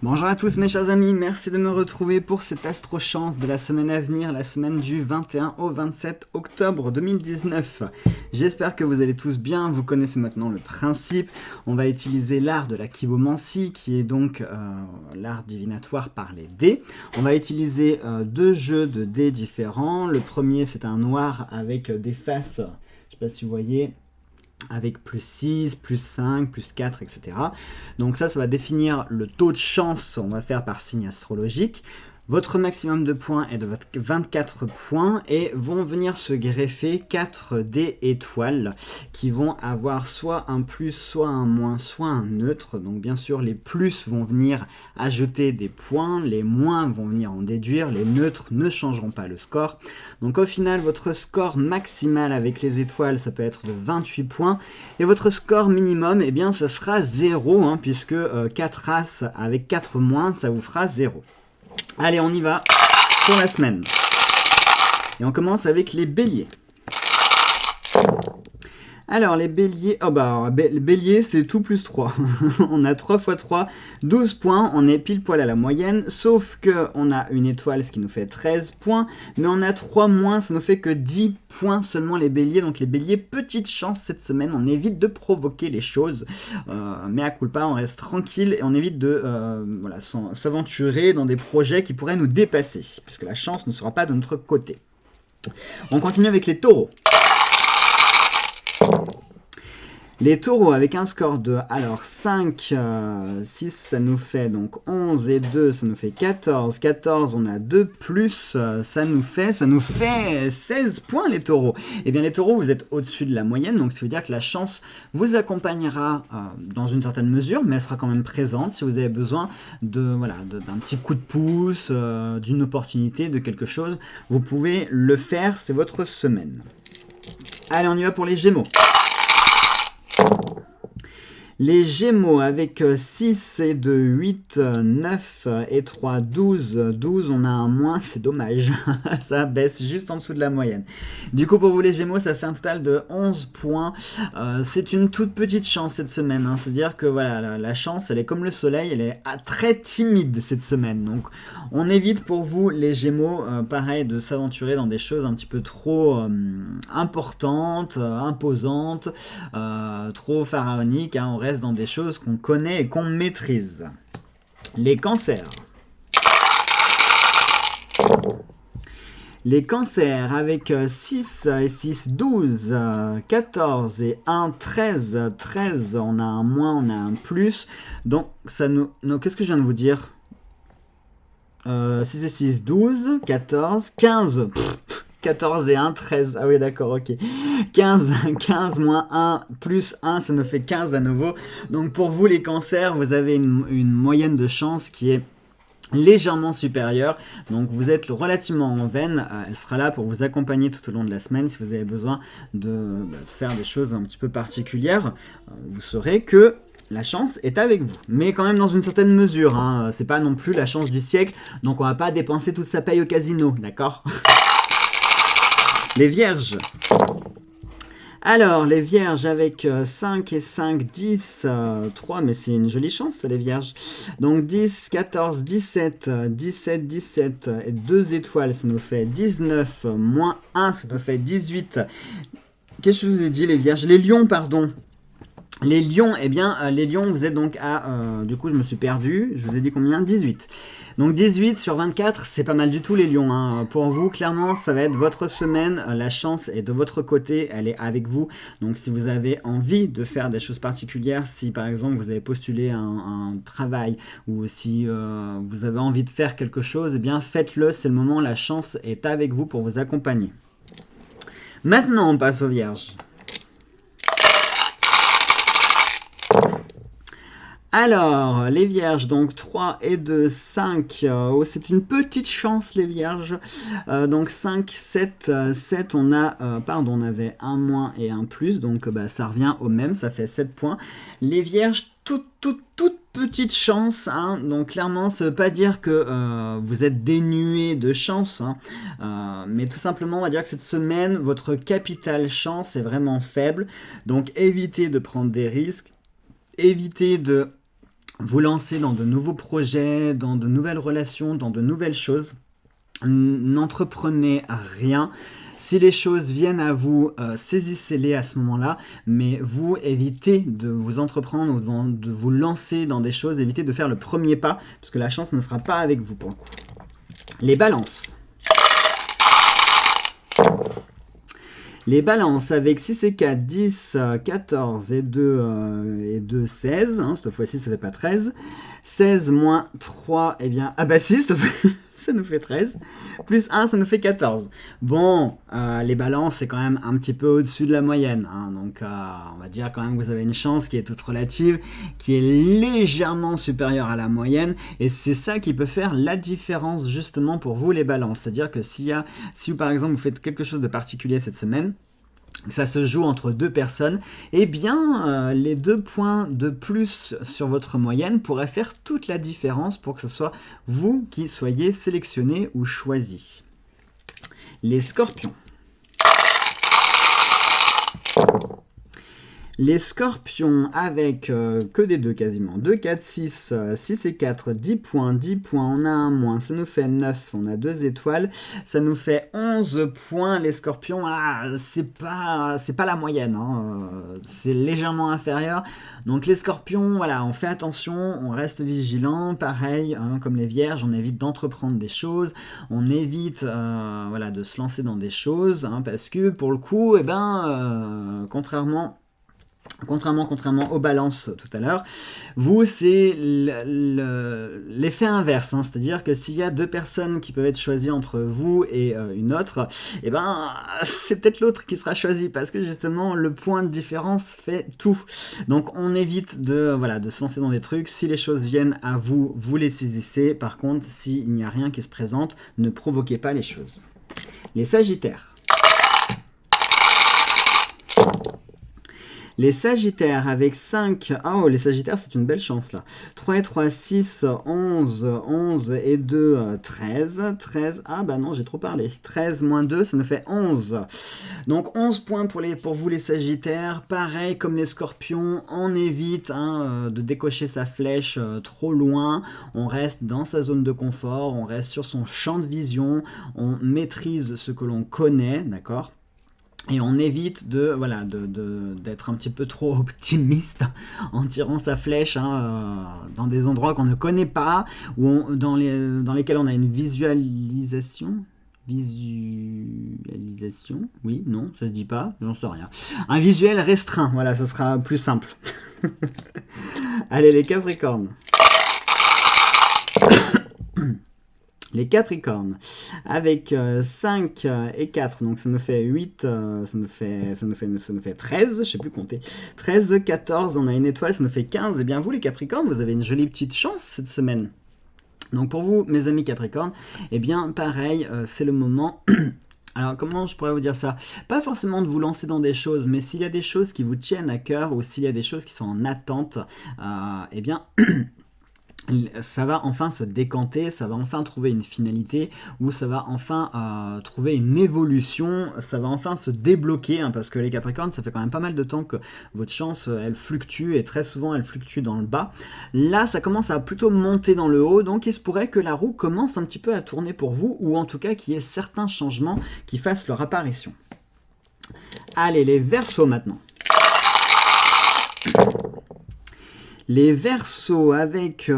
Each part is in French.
Bonjour à tous mes chers amis, merci de me retrouver pour cette astro-chance de la semaine à venir, la semaine du 21 au 27 octobre 2019. J'espère que vous allez tous bien, vous connaissez maintenant le principe. On va utiliser l'art de la chiromancie, qui est donc l'art divinatoire par les dés. On va utiliser deux jeux de dés différents. Le premier, c'est un noir avec des faces, je ne sais pas si vous voyez, avec plus 6, plus 5, plus 4, etc. Donc ça va définir le taux de chance, on va faire par signe astrologique. Votre maximum de points est de 24 points et vont venir se greffer 4 dés étoiles qui vont avoir soit un plus, soit un moins, soit un neutre. Donc bien sûr les plus vont venir ajouter des points, les moins vont venir en déduire, les neutres ne changeront pas le score. Donc au final votre score maximal avec les étoiles ça peut être de 28 points et votre score minimum eh bien ça sera 0 puisque 4 races avec 4 moins ça vous fera 0. Allez, on y va pour la semaine. Et on commence avec les béliers. Alors, les béliers... le bélier, c'est tout plus 3. On a 3 x 3, 12 points. On est pile poil à la moyenne. Sauf qu'on a une étoile, ce qui nous fait 13 points. Mais on a 3 moins, ça nous fait que 10 points seulement les béliers. Donc les béliers, petite chance cette semaine. On évite de provoquer les choses. Mais à culpa, on reste tranquille. Et on évite de s'aventurer dans des projets qui pourraient nous dépasser. Puisque la chance ne sera pas de notre côté. On continue avec les taureaux. Les taureaux avec un score de 5, 6 ça nous fait donc 11 et 2 ça nous fait 14, 14 on a 2 plus, ça nous fait 16 points les taureaux. Et bien les taureaux vous êtes au-dessus de la moyenne donc ça veut dire que la chance vous accompagnera dans une certaine mesure mais elle sera quand même présente si vous avez besoin d'un petit coup de pouce, d'une opportunité, de quelque chose, vous pouvez le faire, c'est votre semaine. Allez on y va pour les Gémeaux. Les Gémeaux avec 6 et 2, 8, 9 et 3, 12. 12, on a un moins, c'est dommage. Ça baisse juste en dessous de la moyenne. Du coup, pour vous les Gémeaux, ça fait un total de 11 points. C'est une toute petite chance cette semaine. C'est-à-dire que voilà, la chance, elle est comme le soleil, elle est très timide cette semaine. Donc, on évite pour vous les Gémeaux, pareil, de s'aventurer dans des choses un petit peu trop importantes, imposantes, trop pharaoniques. On reste dans des choses qu'on connaît et qu'on maîtrise. Les cancers. Les cancers avec 6 et 6, 12, 14 et 1, 13. 13, on a un moins, on a un plus. Donc, ça nous... Non, qu'est-ce que je viens de vous dire 6 et 6, 12, 14, 15. 14 et 1, 13. Ah oui, d'accord, ok. 15 moins 1 plus 1, ça nous fait 15 à nouveau. Donc pour vous, les cancers, vous avez une moyenne de chance qui est légèrement supérieure. Donc vous êtes relativement en veine. Elle sera là pour vous accompagner tout au long de la semaine. Si vous avez besoin de faire des choses un petit peu particulières, vous saurez que la chance est avec vous, mais quand même dans une certaine mesure. C'est pas non plus la chance du siècle, donc on va pas dépenser toute sa paye au casino, d'accord? Les vierges. Alors, les vierges avec 5 et 5, 10, 3, mais c'est une jolie chance, ça, les vierges. Donc 10, 14, 17, 17, 17, et 2 étoiles, ça nous fait 19, moins 1, ça nous fait 18. Qu'est-ce que je vous ai dit, les vierges? Les lions, pardon. Les lions, les lions, vous êtes donc à... du coup, je me suis perdu. Je vous ai dit combien? 18. Donc 18 sur 24, c'est pas mal du tout les lions. Pour vous, clairement, ça va être votre semaine. La chance est de votre côté, elle est avec vous. Donc si vous avez envie de faire des choses particulières, si par exemple vous avez postulé un travail ou si vous avez envie de faire quelque chose, eh bien faites-le, c'est le moment, la chance est avec vous pour vous accompagner. Maintenant, on passe aux vierges. Alors, les vierges, donc 3 et 2, 5, c'est une petite chance les vierges, donc 5, 7, 7, on avait un moins et un plus, donc ça revient au même, ça fait 7 points. Les vierges, toute petite chance, donc clairement ça ne veut pas dire que vous êtes dénué de chance, mais tout simplement on va dire que cette semaine, votre capital chance est vraiment faible, donc évitez de prendre des risques, évitez de vous lancer dans de nouveaux projets, dans de nouvelles relations, dans de nouvelles choses. N'entreprenez rien. Si les choses viennent à vous, saisissez-les à ce moment-là, mais vous évitez de vous entreprendre ou de vous lancer dans des choses, évitez de faire le premier pas, parce que la chance ne sera pas avec vous pour le coup. Les balances. Les balances avec 6 et 4, 10, 14 et 2, 16. Hein, cette fois-ci, ça ne fait pas 13. 16 moins 3, eh bien, ah bah si, ça nous fait 13. Plus 1, ça nous fait 14. Bon, les balances, c'est quand même un petit peu au-dessus de la moyenne. Hein, donc, on va dire quand même que vous avez une chance qui est toute relative, qui est légèrement supérieure à la moyenne. Et c'est ça qui peut faire la différence justement pour vous, les balances. C'est-à-dire que si par exemple, vous faites quelque chose de particulier cette semaine, ça se joue entre deux personnes, eh bien, les 2 points de plus sur votre moyenne pourraient faire toute la différence pour que ce soit vous qui soyez sélectionné ou choisi. Les scorpions. Les scorpions avec que des 2 quasiment. 2, 4, 6, 6 et 4, 10 points, 10 points, on a un moins, ça nous fait 9, on a 2 étoiles, ça nous fait 11 points les scorpions. C'est pas la moyenne, hein, c'est légèrement inférieur. Donc les scorpions, voilà, on fait attention, on reste vigilant, pareil, hein, comme les vierges, on évite d'entreprendre des choses, on évite voilà, de se lancer dans des choses, hein, parce que pour le coup, contrairement aux balances tout à l'heure, vous, c'est l'effet inverse, hein, c'est-à-dire que s'il y a 2 personnes qui peuvent être choisies entre vous et une autre, eh ben, c'est peut-être l'autre qui sera choisi, parce que justement, le point de différence fait tout. Donc, on évite de se lancer dans des trucs. Si les choses viennent à vous, vous les saisissez. Par contre, s'il n'y a rien qui se présente, ne provoquez pas les choses. Les sagittaires. Les sagittaires avec 5... Oh, les sagittaires, c'est une belle chance, là. 3 et 3, 6, 11, 11 et 2, 13. 13, ah bah non, j'ai trop parlé. 13 moins 2, ça nous fait 11. Donc 11 points pour vous, les sagittaires. Pareil, comme les scorpions, on évite de décocher sa flèche trop loin. On reste dans sa zone de confort, on reste sur son champ de vision, on maîtrise ce que l'on connaît, d'accord ? Et on évite d'être un petit peu trop optimiste en tirant sa flèche dans des endroits qu'on ne connaît pas, ou dans lesquels on a une visualisation. Visualisation, oui, non, ça se dit pas, j'en sais rien. Un visuel restreint, voilà, ça sera plus simple. Allez, les Capricornes. Les Capricornes, avec 5 et 4, donc ça nous fait 8, ça nous fait 13, je sais plus compter. 13, 14, on a une étoile, ça nous fait 15. Et bien vous, les Capricornes, vous avez une jolie petite chance cette semaine. Donc pour vous, mes amis Capricornes, eh bien pareil, c'est le moment... Alors, comment je pourrais vous dire ça? Pas forcément de vous lancer dans des choses, mais s'il y a des choses qui vous tiennent à cœur, ou s'il y a des choses qui sont en attente, eh bien... ça va enfin se décanter, ça va enfin trouver une finalité, ou ça va enfin trouver une évolution, ça va enfin se débloquer, hein, parce que les Capricornes, ça fait quand même pas mal de temps que votre chance, elle fluctue, et très souvent elle fluctue dans le bas. Là, ça commence à plutôt monter dans le haut, donc il se pourrait que la roue commence un petit peu à tourner pour vous, ou en tout cas qu'il y ait certains changements qui fassent leur apparition. Allez, les Verseaux maintenant. Les Verseaux avec,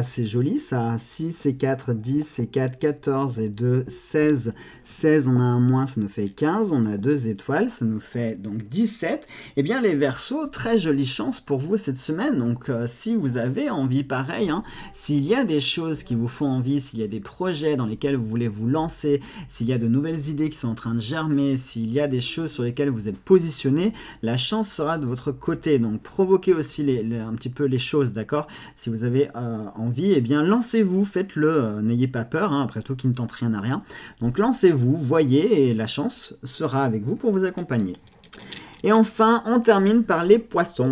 c'est joli ça, 6 et 4, 10 et 4, 14 et 2, 16. 16, on a un moins, ça nous fait 15, on a 2 étoiles, ça nous fait donc 17. Eh bien les Verseaux, très jolie chance pour vous cette semaine. Donc si vous avez envie, pareil, s'il y a des choses qui vous font envie, s'il y a des projets dans lesquels vous voulez vous lancer, s'il y a de nouvelles idées qui sont en train de germer, s'il y a des choses sur lesquelles vous êtes positionné, la chance sera de votre côté. Donc provoquez aussi un petit peu les choses, d'accord? Si vous avez envie, eh bien lancez-vous, faites-le, n'ayez pas peur, après tout qui ne tente rien à rien. Donc lancez-vous, voyez, et la chance sera avec vous pour vous accompagner. Et enfin, on termine par les poissons.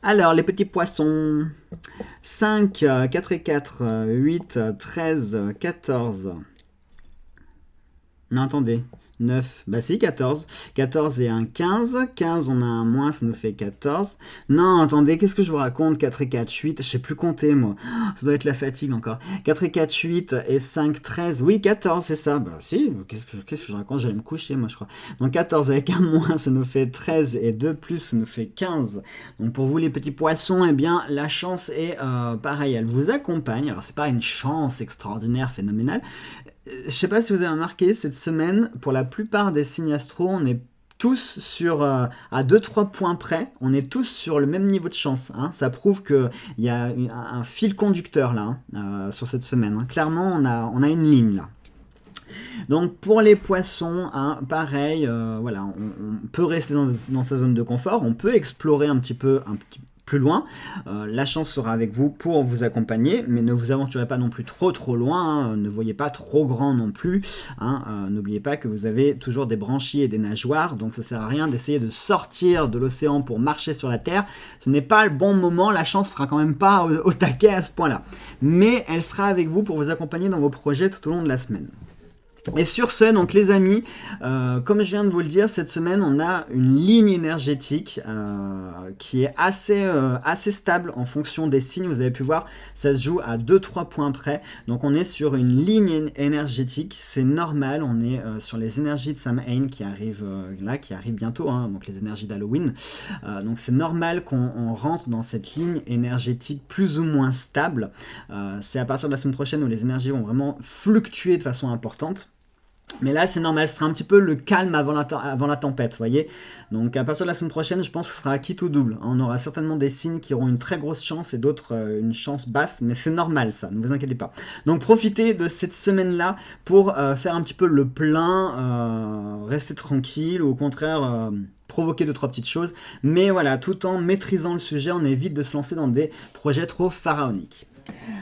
Alors, les petits poissons, 5, 4 et 4, 8, 13, 14... Non, attendez, 9, bah si, 14. 14 et un 15. 15, on a un moins, ça nous fait 14. Non, attendez, qu'est-ce que je vous raconte? 4 et 4, 8. Je sais plus compter, moi. Ça doit être la fatigue encore. 4 et 4, 8 et 5, 13. Oui, 14, c'est ça. Bah si, qu'est-ce que je raconte? J'allais me coucher, moi, je crois. Donc 14 avec un moins, ça nous fait 13. Et 2 plus, ça nous fait 15. Donc pour vous, les petits poissons, eh bien, la chance est pareil. Elle vous accompagne. Alors, c'est pas une chance extraordinaire, phénoménale. Je sais pas si vous avez remarqué, cette semaine, pour la plupart des signes astro, on est tous sur, à 2-3 points près, on est tous sur le même niveau de chance. Hein. Ça prouve qu'il y a un fil conducteur là, sur cette semaine. Hein. Clairement, on a une ligne là. Donc pour les poissons, hein, pareil, voilà, on peut rester dans sa zone de confort, on peut explorer un petit peu plus loin. La chance sera avec vous pour vous accompagner, mais ne vous aventurez pas non plus trop loin, hein, ne voyez pas trop grand non plus. Hein, n'oubliez pas que vous avez toujours des branchies et des nageoires, donc ça sert à rien d'essayer de sortir de l'océan pour marcher sur la terre. Ce n'est pas le bon moment, la chance sera quand même pas au taquet à ce point-là. Mais elle sera avec vous pour vous accompagner dans vos projets tout au long de la semaine. Et sur ce, donc les amis, comme je viens de vous le dire, cette semaine, on a une ligne énergétique qui est assez stable en fonction des signes. Vous avez pu voir, ça se joue à 2-3 points près. Donc on est sur une ligne énergétique, c'est normal. On est sur les énergies de Samhain qui arrivent qui arrivent bientôt, hein, donc les énergies d'Halloween. Donc c'est normal qu'on rentre dans cette ligne énergétique plus ou moins stable. C'est à partir de la semaine prochaine où les énergies vont vraiment fluctuer de façon importante. Mais là, c'est normal, ce sera un petit peu le calme avant la tempête, vous voyez. Donc, à partir de la semaine prochaine, je pense que ce sera quitte ou double. On aura certainement des signes qui auront une très grosse chance et d'autres une chance basse, mais c'est normal, ça, ne vous inquiétez pas. Donc, profitez de cette semaine-là pour faire un petit peu le plein, rester tranquille, ou au contraire... provoquer 2-3 petites choses, mais voilà, tout en maîtrisant le sujet, on évite de se lancer dans des projets trop pharaoniques.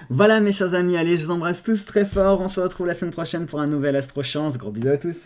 Voilà mes chers amis, allez, je vous embrasse tous très fort, on se retrouve la semaine prochaine pour un nouvel Astro Chance, gros bisous à tous.